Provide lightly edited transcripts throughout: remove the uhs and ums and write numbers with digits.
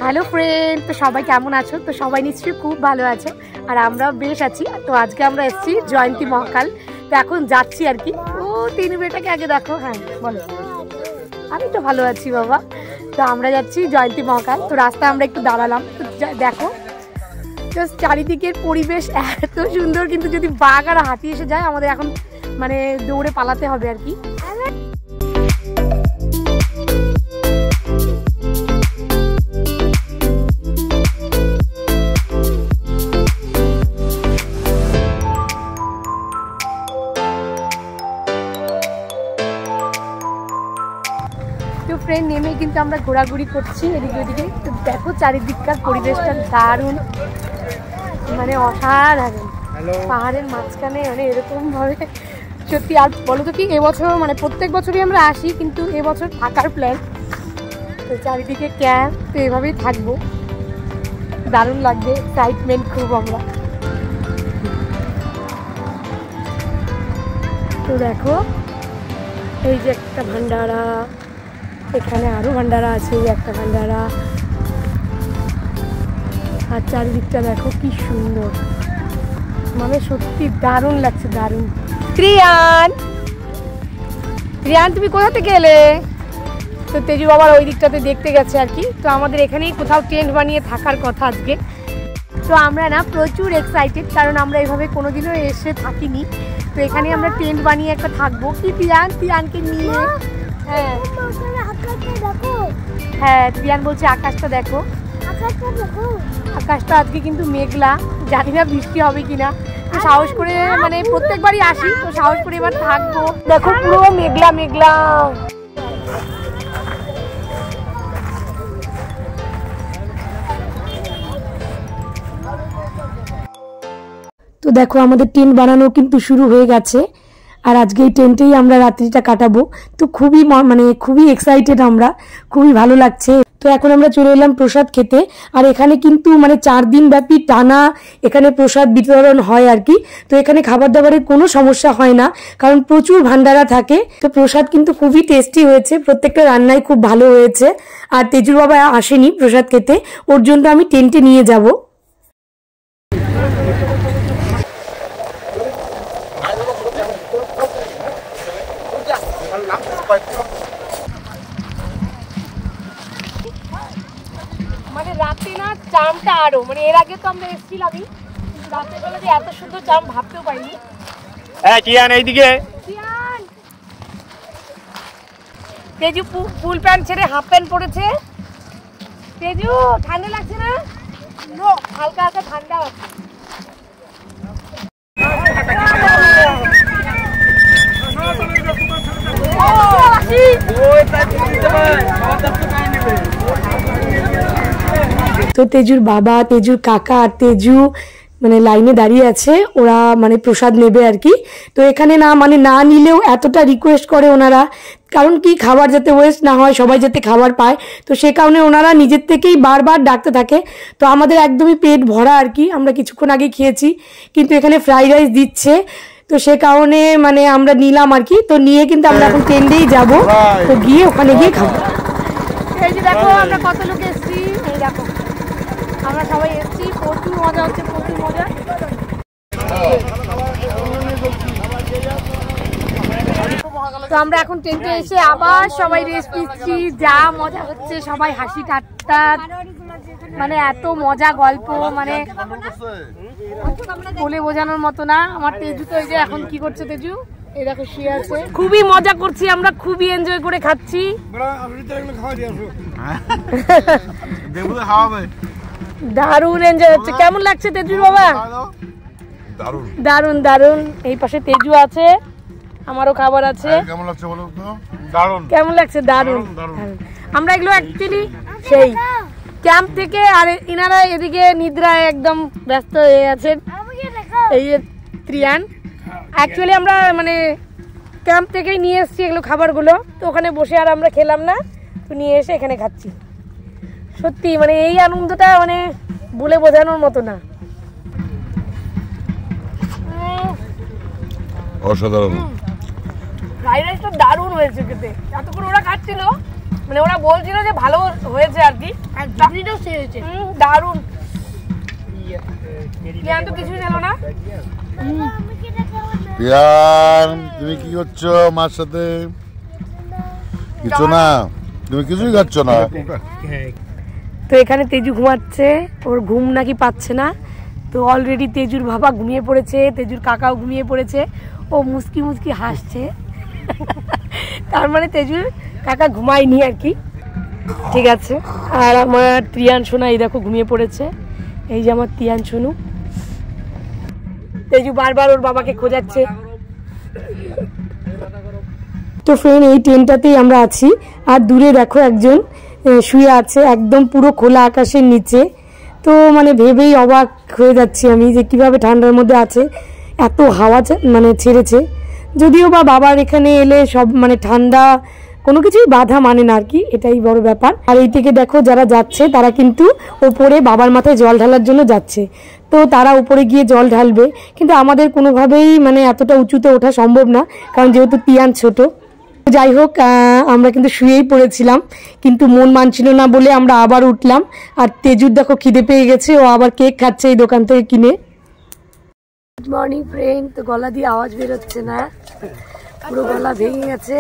Hello friend, তো সবাই কেমন আছো? তো সবাই নিশ্চয়ই খুব ভালো আছো, আর আমরাও বেশ আছি। তো আজকে আমরা এসেছি জয়ন্তী মহাকাল। তো এখন যাচ্ছি আর কি। ও তিন বেটাকে আগে দেখো। হ্যাঁ বলো। আমি তো ভালো আছি বাবা। তো আমরা যাচ্ছি জয়ন্তী মহাকাল। তো রাস্তায় আমরা একটু দাঁড়ালাম। তো দেখো জাস্ট চারিদিকের পরিবেশ এত সুন্দর, কিন্তু যদি বাঘ আর হাতি এসে যায় আমাদের এখন মানে দৌড়ে পালাতে হবে আর কি। ট্রেন নেমে কিন্তু আমরা ঘোরাঘুরি করছি এদিকে ওদিকে। তো দেখো চারিদিককার পরিবেশটা দারুণ, মানে অসাধারণ। পাহাড়ের মাঝখানে মানে এরকম ভাবে সত্যি। আর বলো তো কি, এবছর মানে প্রত্যেক বছরই আমরা আসি, কিন্তু এবছর থাকার প্ল্যান। তো চারিদিকে ক্যাম্প, তো এভাবেই থাকবো। দারুণ লাগবে, এক্সাইটমেন্ট খুব আমরা। তো দেখো এই যে একটা ভান্ডারা, এখানে আরো ভান্ডারা আছে, একটা ভান্ডারা। আর চারিদিকটা দেখো কি সুন্দর, মানে সত্যি দারুণ লাগছে, দারুণ। ত্রিয়ান, ত্রিয়ান তুমি কোথা থেকে এলে? তো তেজু বাবার ওই দিকটাতে দেখতে গেছে আর কি। তো আমাদের এখানেই কোথাও টেন্ট বানিয়ে থাকার কথা আজকে। তো আমরা না প্রচুর এক্সাইটেড, কারণ আমরা এভাবে কোনোদিনও এসে থাকিনি। তো এখানে আমরা টেন্ট বানিয়ে একটা থাকবো। কি ত্রিয়ান, ত্রিয়ানকে নিয়ে। হ্যাঁ হ্যাঁ, ত্রিয়ান বলছে আকাশটা দেখো, আকাশটা আজকে কিন্তু মেঘলা, জানি না বৃষ্টি হবে কিনা। তো সাহস করে মানে প্রত্যেকবারই আসি, তো সাহস করে এবার থাকবো। দেখো পুরো মেঘলা মেঘলা। তো দেখো আমাদের টেন্ট বানানো কিন্তু শুরু হয়ে গেছে, আর আজকে এই টেন্টেই আমরা রাত্রিটা কাটাবো। তো খুবই মানে খুবই এক্সাইটেড আমরা, খুবই ভালো লাগছে। তো এখন আমরা চলে এলাম প্রসাদ খেতে। আর এখানে কিন্তু মানে 4 দিন ব্যাপী টানা এখানে প্রসাদ বিতরণ হয় আর কি। তো এখানে খাবার দাবারের কোনো সমস্যা হয় না, কারণ প্রচুর ভান্ডারা থাকে। তো প্রসাদ কিন্তু খুবই টেস্টি হয়েছে, প্রত্যেকটা রান্নাই খুব ভালো হয়েছে। আর তেজুর বাবা আসেনি প্রসাদ খেতে, ওর জন্য আমি টেন্টে নিয়ে যাবো। মানে রাতে না চামটা আরো, মানে এর আগে তো আমরা এসেছিলামই, কিন্তু রাতের বেলা যে এত সুন্দর চাম ভাবতেও পারিনি। হ্যাঁ টিয়ান এইদিকে। টিয়ান, তেজু ফুল প্যান্ট ছেড়ে হাফ প্যান্ট পরেছে। তেজু ঠান্ডা লাগছে না? নো, হালকা হালকা ঠান্ডা আছে। তো তেজুর বাবা, তেজুর কাকা আর তেজু মানে লাইনে দাঁড়িয়ে আছে, ওরা মানে প্রসাদ নেবে আর কি। তো এখানে না মানে না নিলেও এতটা রিকোয়েস্ট করে ওনারা, কারণ কি খাবার যাতে ওয়েস্ট না হয়, সবাই যাতে খাবার পায়। তো সে কারণে ওনারা নিজের থেকেই বারবার ডাকতে থাকে। তো আমাদের একদমই পেট ভরা আর কি, আমরা কিছুক্ষণ আগে খেয়েছি, কিন্তু এখানে ফ্রাইড রাইস দিচ্ছে। তো সে কারণে মানে আমরা নিলাম আর কি। তো নিয়ে কিন্তু আমরা এখন টেন্টেই যাবো, তো গিয়ে ওখানে গিয়ে খাবো। এই যে দেখো আমরা কত লোক এসেছি, এই দেখো আমরা সবাই এসেছি, প্রচুর মজা হচ্ছে, প্রচুর মজা। তো আমরা এখন টেন্টে এসে আবার সবাই রেস্ট নিচ্ছি, যা মজা হচ্ছে, সবাই হাসি ঠাট্টা, মানে এত মজা গল্প, মানে বলে বোঝানোর মতো না। আমার তেজু তো এই যে এখন কি করছে, তেজু এই দেখো শুয়ে আছে। খুবই মজা করছি আমরা, খুবই এনজয় করে খাচ্ছি। দারুণ এনজয় হচ্ছে। কেমন লাগছে তেজুর বাবা? দারুণ দারুণ। এই পাশে তেজু আছে, আমারও খাবার আছে। কেমন লাগছে বলো তো? দারুণ। কেমন লাগছে? দারুণ। আমরা এগুলো অ্যাকচুয়ালি সেই ক্যাম্প থেকে, আর ইনারা এদিকে নিদ্রায় একদম ব্যস্ত হয়ে আছেন। এই যে ত্রিয়ান, অ্যাকচুয়ালি আমরা মানে ক্যাম্প থেকেই নিয়ে এসেছি এগুলো খাবারগুলো। তো ওখানে বসে আর আমরা খেলাম না, তো নিয়ে এসে এখানে খাচ্ছি। সত্যি মানে এই আনন্দটা মানে বলে বোঝানোর মতো না, অসাধারণ। ফ্রাইড রাইসটা দারুণ হয়েছে খেতে। এতক্ষণ ওরা খাচ্ছিল, মানে ওরা বলছিল যে ভালো হয়েছে আর কি, আর চাটনিটাও হয়েছে দারুণ। তিয়ান তো কিছুই জানো না। তিয়ান তুমি কি করছো মার সাথে? কিছু না, তুমি কিছুই খাচ্ছ না। তো এখানে তেজু ঘুমাচ্ছে, ওর ঘুম নাকি পাচ্ছে না। তো অলরেডি তেজুর বাবা ঘুমিয়ে পড়েছে, তেজুর কাকাও ঘুমিয়ে পড়েছে। ও মুস্কি মুস্কি হাসছে, তার মানে তেজুর কাকা ঘুমায়নি আর কি। ঠিক আছে, আর আমার তিয়ান সোনা এই দেখো ঘুমিয়ে পড়েছে। এই যে আমার তিয়ান সোনু। তেজু বারবার ওর বাবাকে খোঁজাচ্ছে। তো ফ্রেন্ড, এই ট্রেনটাতেই আমরা আছি। আর দূরে দেখো একজন শুয়ে আছে একদম পুরো খোলা আকাশের নিচে। তো মানে ভেবেই অবাক হয়ে যাচ্ছি আমি যে কিভাবে ঠান্ডার মধ্যে আছে, এত হাওয়া মানে ছেড়েছে। যদিও বা বাবার এখানে এলে সব মানে ঠান্ডা কোনো কিছুই বাধা মানে না আর কি, এটাই বড় ব্যাপার। আর এই থেকে দেখো যারা যাচ্ছে তারা কিন্তু ওপরে বাবার মাথায় জল ঢালার জন্য যাচ্ছে। তো তারা উপরে গিয়ে জল ঢালবে, কিন্তু আমাদের কোনোভাবেই মানে এতটা উঁচুতে ওঠা সম্ভব না, কারণ যেহেতু তিয়ান ছোট। যাই হোক, আমরা কিন্তু শুয়েই পড়েছিলাম, কিন্তু মন মানছিল না বলে আমরা আবার উঠলাম। আর তেজুর দেখো খিদে পেয়ে গেছে, ও আবার কেক খাচ্ছে এই দোকান থেকে কিনে। Good morning friend. তো গলা দিয়ে আওয়াজ বেরোচ্ছে না, পুরো গলা ভেঙে গেছে,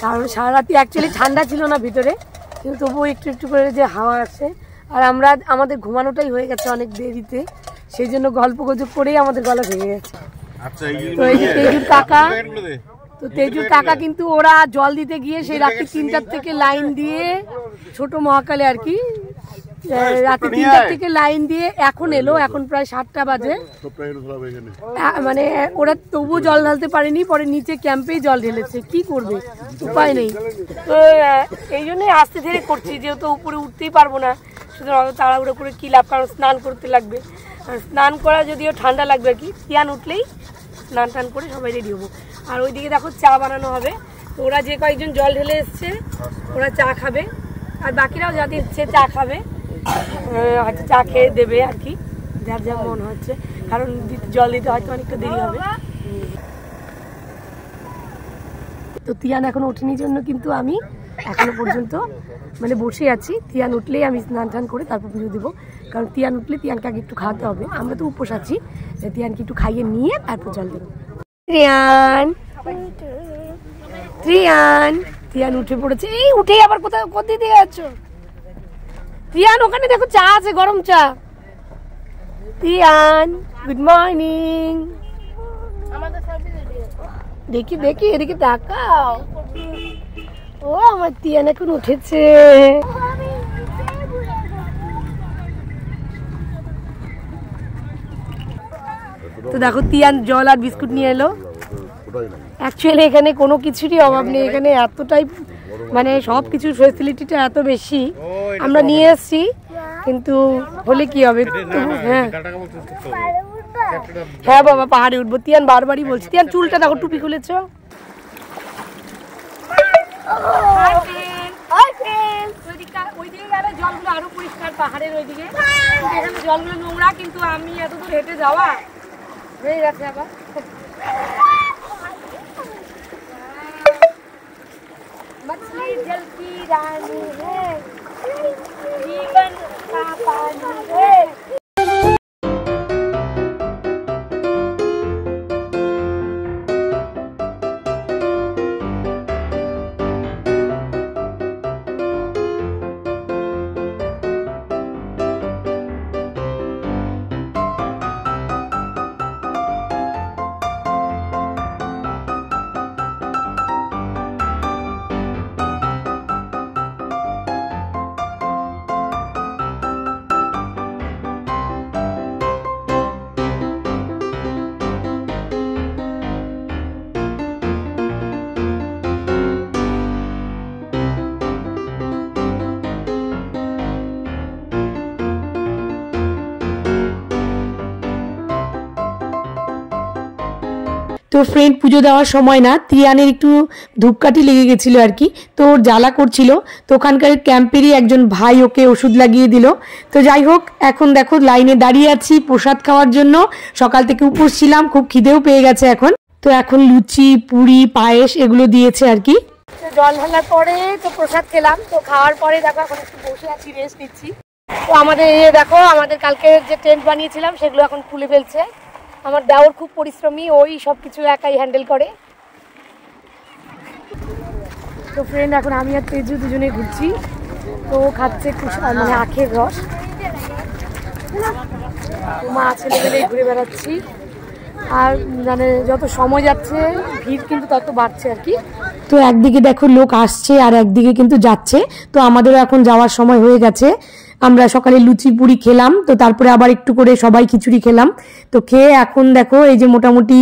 কারণ সারা রাতি অ্যাকচুয়ালি ঠান্ডা ছিল না ভিতরে, কিন্তু তবুও একটু একটু করে যে হাওয়া আসে। আর আমাদের ঘুমানোটাই হয়ে গেছে অনেক দেরিতে, সেই জন্য গল্প গুজব করেই আমাদের গলা ভেঙে গেছে। তো এই যে তেজুর কাকা, তো তেজুর কাকা কিন্তু ওরা জল দিতে গিয়ে সেই রাত্রি 3টার থেকে লাইন দিয়ে, ছোট মহাকালে আর কি, রাত্রি 3টার থেকে লাইন দিয়ে এখন এলো, এখন প্রায় 7টা বাজে। মানে ওরা তবুও জল ঢালতে পারেনি, পরে নিচে ক্যাম্পেই জল ঢেলেছে। কি করবে, উপায় নেই। তো এই জন্যই আস্তে ধীরে করছি, যেহেতু উপরে উঠতেই পারবো না, সুতরাং অত তাড়াহুড়ো করে কি লাভ, কারণ স্নান করতে লাগবে। স্নান করা যদিও ঠান্ডা লাগবে আর কি, তিয়ান উঠলেই স্নান টান করে সবাই রেডি হবো। আর ওইদিকে দেখো চা বানানো হবে। তো ওরা যে কয়েকজন জল ঢেলে এসছে ওরা চা খাবে, আর বাকিরাও যাদের ইচ্ছে চা খাবে, হয়তো চা খেয়ে দেবে আর কি, যার যা মন হচ্ছে, কারণ জল দিতে হয়তো অনেকটা দেরি হবে। তো তিয়ান এখনো ওঠেনি জন্য কিন্তু আমি এখনো পর্যন্ত মানে বসে আছি। তিয়ান উঠলেই আমি স্নান টান করে তারপর পুজো দেবো, কারণ তিয়ান উঠলে তিয়ানকে আগে একটু খাওয়াতে হবে। আমরা তো উপোস আছি, তিয়ানকে একটু খাইয়ে নিয়ে তারপর জল দেবো। তিয়ান উঠে পড়েছে, এই উঠেই আবার কোথায় দিকে যাচ্ছ? তিয়ান ওখানে দেখো চা আছে, গরম চা। Tian good morning. দেখি দেখি এদিকে তাকাও। ও আমার তিয়ান এখন উঠেছে। তো দেখো তিয়ান জল আর বিস্কুট নিয়ে এলো। অ্যাকচুয়ালি এখানে কোনো কিছুরই অভাব নেই, এখানে এতটাই মানে সব কিছুর ফেসিলিটিটা এত বেশি। আমরা নিয়ে এসছি, কিন্তু হলে কি হবে। হ্যাঁ হ্যাঁ বাবা, পাহাড়ে উঠবো। তিয়ান বারবারই বলছি। তিয়ান চুলটা দেখো, টুপি খুলেছো। ওইদিকে গেলে জলগুলো আরো পরিষ্কার, পাহাড়ের ওইদিকে। এখানে জলগুলো নোংরা, কিন্তু আমি এত দূর হেঁটে যাওয়া হয়ে গেছে আবার। मछली जल की रानी है, जीवन का पानी है। তো ফ্রেন্ড, পুজো দেওয়ার সময় না তিয়ানের একটু ধূপকাঠি লেগে গেছিলো আর কি, তো ওর জ্বালা করছিল। তো ওখানকার ক্যাম্পেরই একজন ভাই ওকে ওষুধ লাগিয়ে দিল। তো যাই হোক, এখন দেখো লাইনে দাঁড়িয়ে আছি প্রসাদ খাওয়ার জন্য। সকাল থেকে উপোস ছিলাম, খুব খিদেও পেয়ে গেছে এখন। তো এখন লুচি, পুরি, পায়েস এগুলো দিয়েছে আর কি। জল ঢালার পরে তো প্রসাদ খেলাম। তো খাওয়ার পরে দেখো এখন একটু বসে আছি, রেস্ট নিচ্ছি। তো আমাদের দেখো আমাদের কালকে যে টেন্ট বানিয়েছিলাম সেগুলো এখন খুলে ফেলছে। আমার দেওর খুব পরিশ্রমী, ওই সব কিছু একাই হ্যান্ডেল করে। তো ফ্রেন্ড এখন আমি আর তেজু দুজনে ঘুরছি। তো খাচ্ছে মানে আখের রস, মা ছেলে মেলে ঘুরে বেড়াচ্ছি। আর মানে যত সময় যাচ্ছে ভিড় কিন্তু তত বাড়ছে আর কি। তো একদিকে দেখো লোক আসছে আর একদিকে কিন্তু যাচ্ছে। তো আমাদেরও এখন যাওয়ার সময় হয়ে গেছে। আমরা সকালে লুচি পুরি খেলাম, তো তারপরে আবার একটু করে সবাই খিচুড়ি খেলাম। তো খেয়ে এখন দেখো এই যে মোটামুটি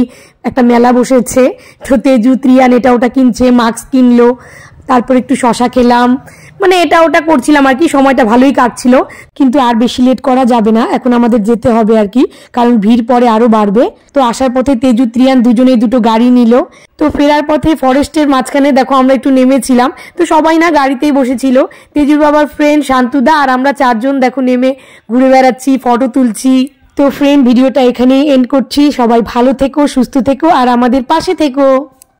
একটা মেলা বসেছে। তো তেজু ত্রিয়ান এটা ওটা কিনছে, মাস্ক কিনলো, তারপর একটু শশা খেলাম, মানে এটা ওটা করছিলাম আর কি। সময়টা ভালোই কাটছিল, কিন্তু আর বেশি লেট করা যাবে না, এখন আমাদের যেতে হবে আর কি, কারণ ভিড় পরে আরো বাড়বে। তো আসার পথে তেজু ত্রিয়ান দুজনেই দুটো গাড়ি নিল। তো ফেরার পথে ফরেস্টের মাঝখানে দেখো আমরা একটু নেমেছিলাম। তো সবাই না গাড়িতেই বসেছিল, তেজুর বাবার ফ্রেন্ড শান্তুদা আর আমরা চারজন দেখো নেমে ঘুরে বেড়াচ্ছি, ফটো তুলছি। তো ফ্রেন্ড ভিডিওটা এখানেই এন্ড করছি। সবাই ভালো থেকো, সুস্থ থেকো আর আমাদের পাশে থেকো।